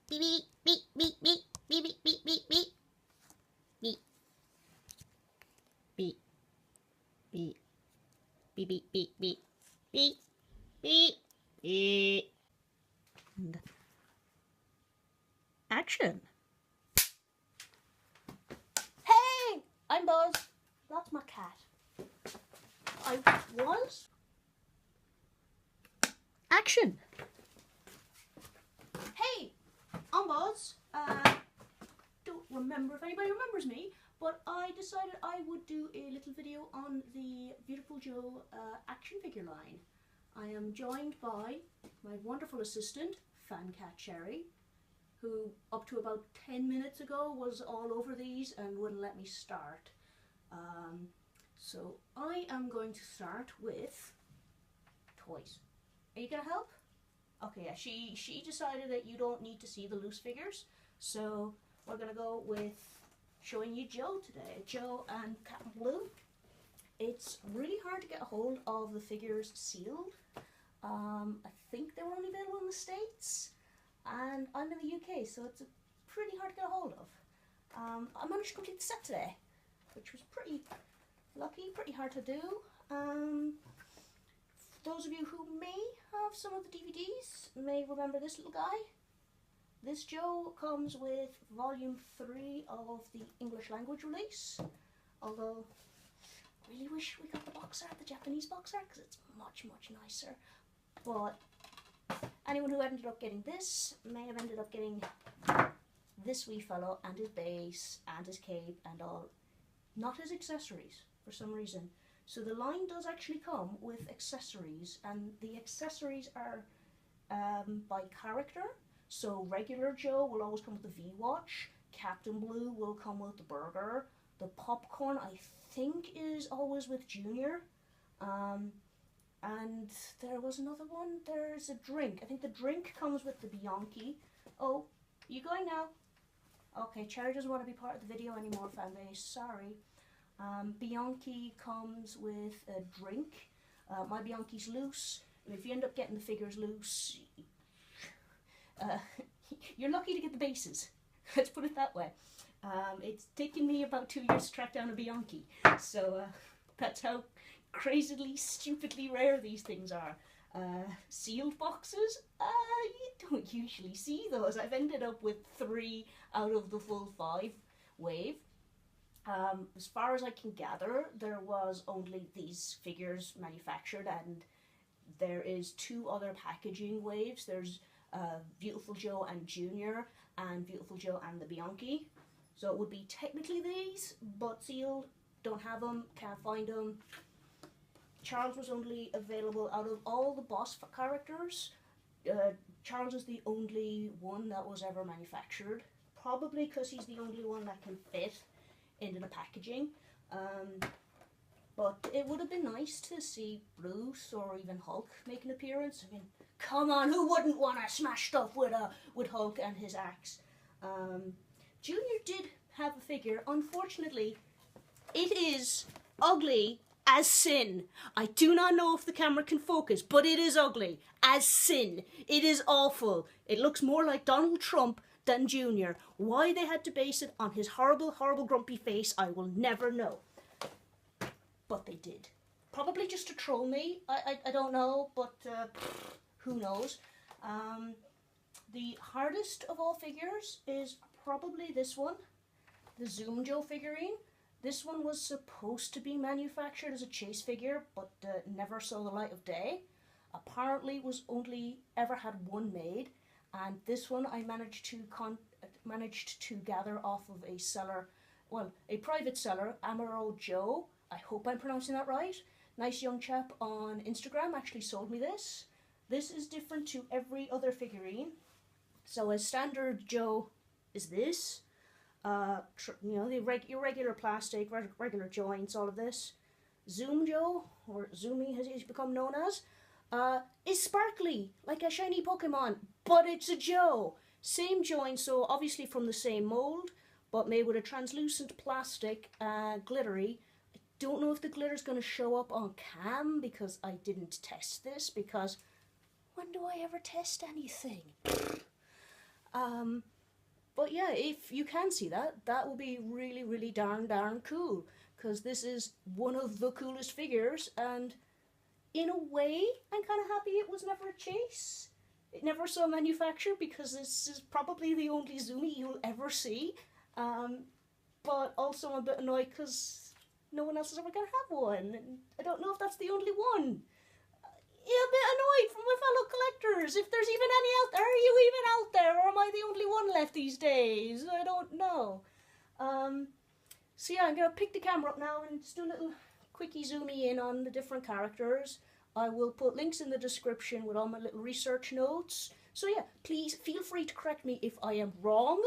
beep beep beep beep beep beep beep beep beep beep beep beep beep beep beep beep beep beep beep and action. Hey, I'm Buzz. That's my cat. I was. Action. Hey, I'm Buzz. Don't remember if anybody remembers me, but I decided I would do a little video on the Viewtiful Joe action figure line. I am joined by my wonderful assistant, Fancat Cherry, who up to about 10 minutes ago was all over these and wouldn't let me start. So I am going to start with toys. Are you going to help? Okay, yeah, she decided that you don't need to see the loose figures, so we're going to go with showing you Joe today. Joe and Captain Blue. It's really hard to get a hold of the figures sealed. I think they were only available in the States, and I'm in the UK, so it's pretty hard to get a hold of. I managed to complete the set today, which was pretty lucky, pretty hard to do. Those of you who may have some of the DVDs may remember this little guy. This Joe comes with volume 3 of the English language release, although I really wish we got the box art, the Japanese box art, because it's much, much nicer. But anyone who ended up getting this may have ended up getting this wee fellow and his base and his cape and all, not his accessories for some reason. So the line does actually come with accessories, and the accessories are by character. So regular Joe will always come with the V-Watch, Captain Blue will come with the burger, the popcorn I think is always with Junior, and there was another one, there's a drink. I think the drink comes with the Bianchi. Oh, you going now? Okay, Cherry doesn't want to be part of the video anymore, fanbase, sorry. Bianchi comes with a drink. My Bianchi's loose. If you end up getting the figures loose, you're lucky to get the bases. Let's put it that way. It's taken me about 2 years to track down a Bianchi, so that's how crazily, stupidly rare these things are. Sealed boxes? You don't usually see those. I've ended up with 3 out of the full 5 wave. As far as I can gather, there was only these figures manufactured, and there is 2 other packaging waves. There's Viewtiful Joe and Junior, and Viewtiful Joe and the Bianchi. So it would be technically these, but sealed, don't have them, can't find them. Charles was only available out of all the boss characters. Charles is the only one that was ever manufactured, probably because he's the only one that can fit into the packaging. But it would have been nice to see Bruce or even Hulk make an appearance. I mean, come on, who wouldn't want to smash stuff with Hulk and his axe? Junior did have a figure. Unfortunately, it is ugly as sin. I do not know if the camera can focus, but it is ugly as sin. It is awful. It looks more like Donald Trump than Junior. Why they had to base it on his horrible, horrible grumpy face, I will never know. But they did. Probably just to troll me. I don't know, but who knows. The hardest of all figures is probably this one, the Zoom Joe figurine. This one was supposed to be manufactured as a chase figure, but never saw the light of day. Apparently was only ever had one made, and this one I managed to gather off of a seller, well, a private seller, Untitled Joe. I hope I'm pronouncing that right. Nice young chap on Instagram actually sold me this. This is different to every other figurine. So a standard Joe is this. You know, your regular plastic, regular joints, all of this. Zoom Joe, or Zoomy as he's become known as, is sparkly, like a shiny Pokemon, but it's a Joe. Same joint, so obviously from the same mold, but made with a translucent plastic, glittery. I don't know if the glitter's going to show up on cam, because I didn't test this, because when do I ever test anything? But yeah, if you can see that, that will be really, really darn cool, because this is one of the coolest figures, and in a way, I'm kind of happy it was never a chase. It never saw manufacture, because this is probably the only Zumi you'll ever see. But also I'm a bit annoyed because no one else is ever going to have one, and I don't know if that's the only one. Yeah, a bit annoyed from my fellow collectors. If there's even any out there, are you even out there, or am I the only one left these days? I don't know. So yeah, I'm going to pick the camera up now and just do a little quickie zoomy in on the different characters. I will put links in the description with all my little research notes. So yeah, please feel free to correct me if I am wrong.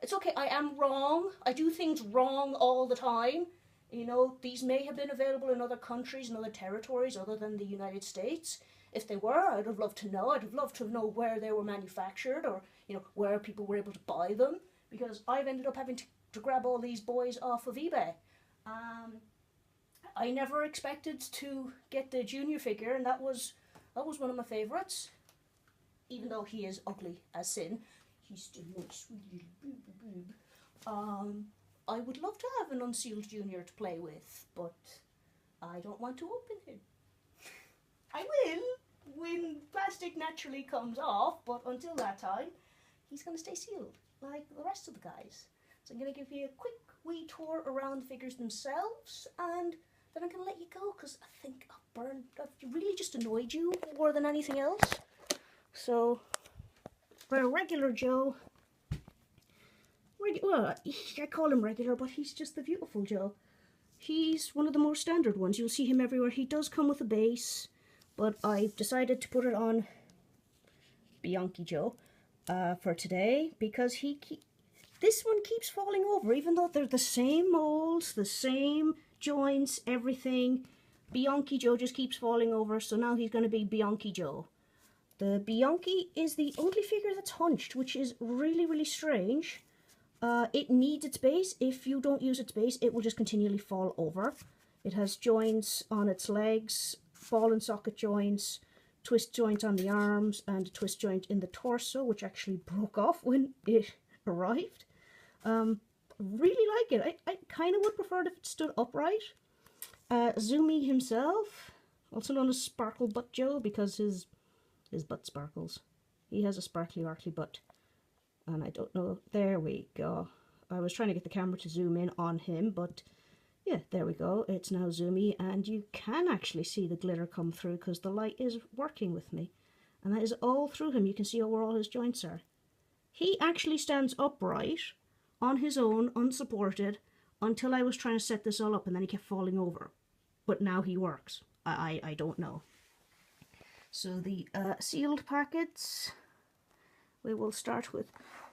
It's okay, I am wrong. I do things wrong all the time. You know, these may have been available in other countries and other territories other than the United States. If they were, I'd have loved to know. I'd have loved to know where they were manufactured, or, you know, where people were able to buy them, because I've ended up having to grab all these boys off of eBay. I never expected to get the junior figure, and that was one of my favourites. Even though he is ugly as sin, he's still my sweet little boob. I would love to have an unsealed junior to play with, but I don't want to open him. I will when plastic naturally comes off, but until that time, he's going to stay sealed like the rest of the guys. So I'm going to give you a quick wee tour around the figures themselves, and then I'm going to let you go because I think I've really just annoyed you more than anything else. So, for a regular Joe, well, I call him regular, but he's just the Viewtiful Joe. He's one of the more standard ones. You'll see him everywhere. He does come with a base, but I've decided to put it on Bianchi Joe for today, because this one keeps falling over, even though they're the same molds, the same joints, everything. Bianchi Joe just keeps falling over, so now he's going to be Bianchi Joe. The Bianchi is the only figure that's hunched, which is really, really strange. It needs its base. If you don't use its base, it will just continually fall over. It has joints on its legs, ball and socket joints, twist joint on the arms, and a twist joint in the torso, which actually broke off when it arrived. Really like it. I kind of would prefer it if it stood upright. Zumi himself, also known as Sparkle Butt Joe, because his butt sparkles. He has a sparkly butt. And I don't know, there we go. I was trying to get the camera to zoom in on him, but yeah, there we go. It's now zoomy, and you can actually see the glitter come through because the light is working with me. And that is all through him. You can see where all his joints are. He actually stands upright on his own, unsupported, until I was trying to set this all up, and then he kept falling over. But now he works. I don't know. So the sealed packets, we will start with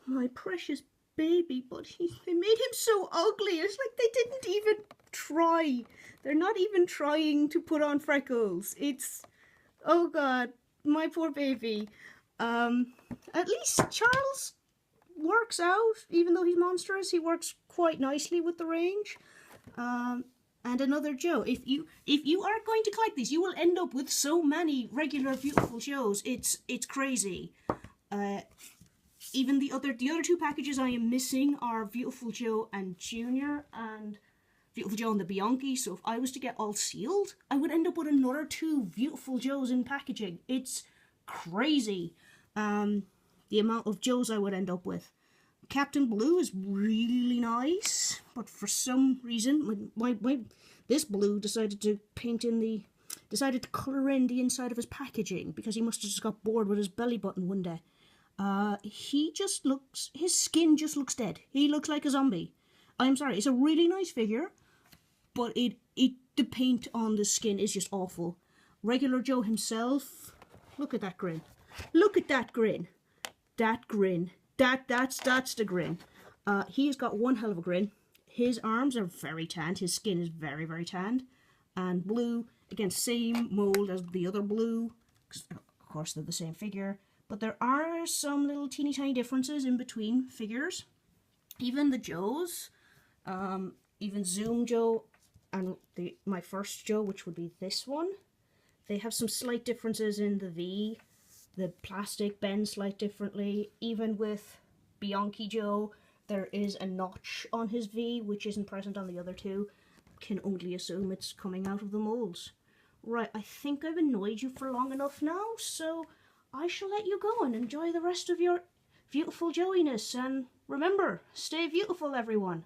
my precious baby, but they made him so ugly. It's like they didn't even try. They're not even trying to put on freckles. It's, oh God, my poor baby. At least Charles works out, even though he's monstrous. He works quite nicely with the range. And another Joe. If you are going to collect these, you will end up with so many regular Viewtiful Joes. It's crazy. Even the other two packages I am missing are Viewtiful Joe and Junior, and Viewtiful Joe and the Bianchi. So if I was to get all sealed, I would end up with another 2 Viewtiful Joes in packaging. It's crazy. The amount of Joes I would end up with. Captain Blue is really nice, but for some reason, this Blue decided to colour in the inside of his packaging, because he must have just got bored with his belly button one day. His skin just looks dead. He looks like a zombie. I'm sorry, it's a really nice figure, but the paint on the skin is just awful. Regular Joe himself, look at that grin. Look at that grin. That grin. That's the grin. He's got one hell of a grin. His arms are very tanned. His skin is very, very tanned. And Blue, again, same mold as the other Blue, because of course they're the same figure. But there are some little teeny tiny differences in between figures. Even the Joes, even Zoom Joe and my first Joe, which would be this one, they have some slight differences in the V. The plastic bends slightly differently. Even with Bianchi Joe, there is a notch on his V, which isn't present on the other two. Can only assume it's coming out of the molds. Right, I think I've annoyed you for long enough now, so I shall let you go and enjoy the rest of your beautiful Joeiness. And remember, stay beautiful, everyone.